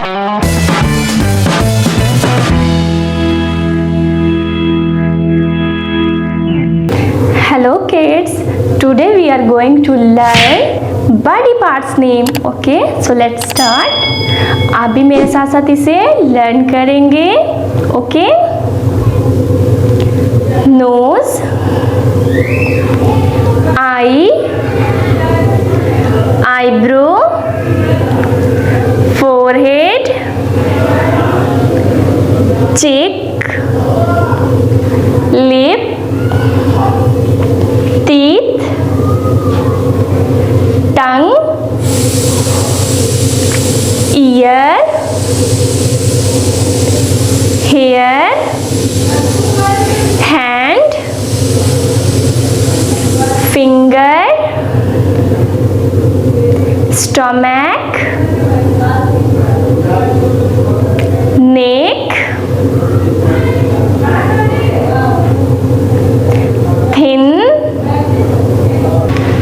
Hello kids, today we are going to learn body parts name. Okay, so let's start. आप भी मेरे साथ साथ इसे लर्न करेंगे. Okay, nose, eye, eyebrow, forehead, cheek, lip, teeth, tongue, ear, hair, hand, finger, stomach, neck, thin.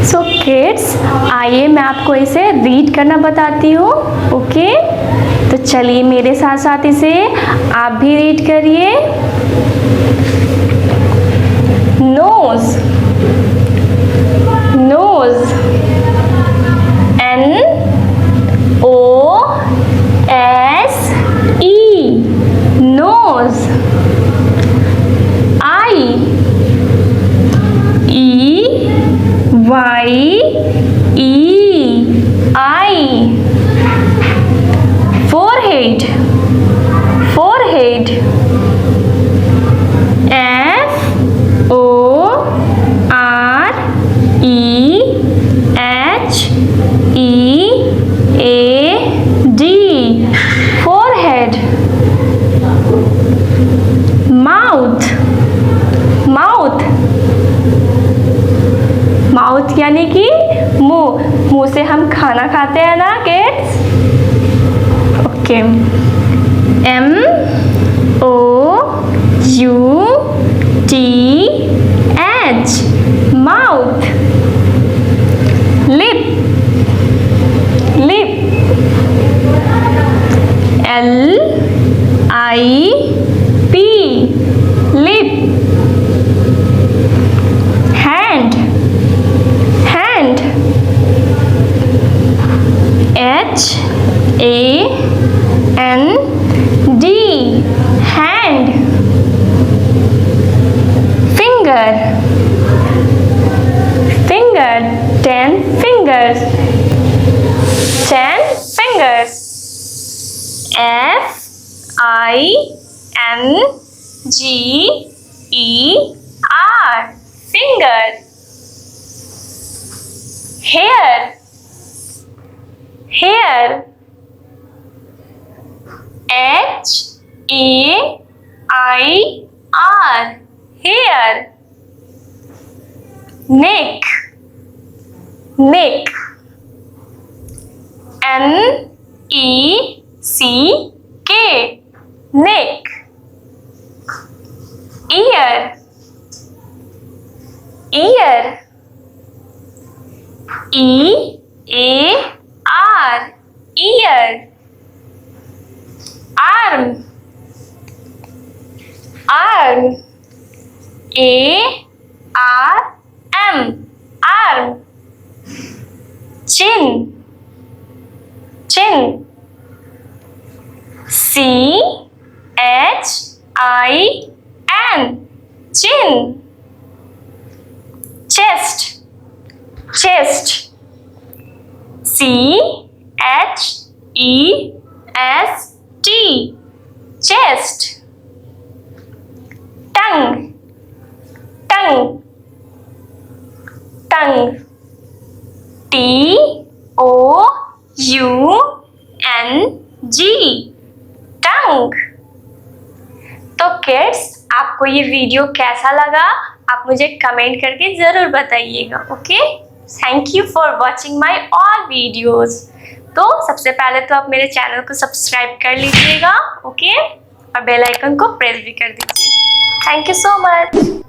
So kids, आइए मैं आपको इसे रीड करना बताती हूँ. ओके, तो चलिए मेरे साथ साथ इसे आप भी रीड करिए. Nose, nose, N O S E, nose. I E Y E, eye. Forehead, forehead. F O R E H E A D, forehead. Mouth, mouth, mouth यानी कि मुंह. मुंह से हम खाना खाते हैं ना kids. Okay, M O U T H, mouth. Lip, lip. L I P, lip. Hand, hand. H A N D, hand. Finger, finger. 10 fingers, 10 fingers. F I N G E R, finger. Hair, hair. H A I R, hair. Neck, neck. N E C K, neck. Ear, ear. E A R, ear. Arm, arm. A R M, arm. Chin, chin. C H I N, chin. Chest, chest. C H E S T, chest. Tongue, tongue, tongue. T O U N G, tongue. तो kids, आपको ये video कैसा लगा आप मुझे comment करके ज़रूर बताइएगा. Okay, thank you for watching my all videos. तो सबसे पहले तो आप मेरे चैनल को सब्सक्राइब कर लीजिएगा. ओके, और बेल आइकन को प्रेस भी कर दीजिए. Thank you so much.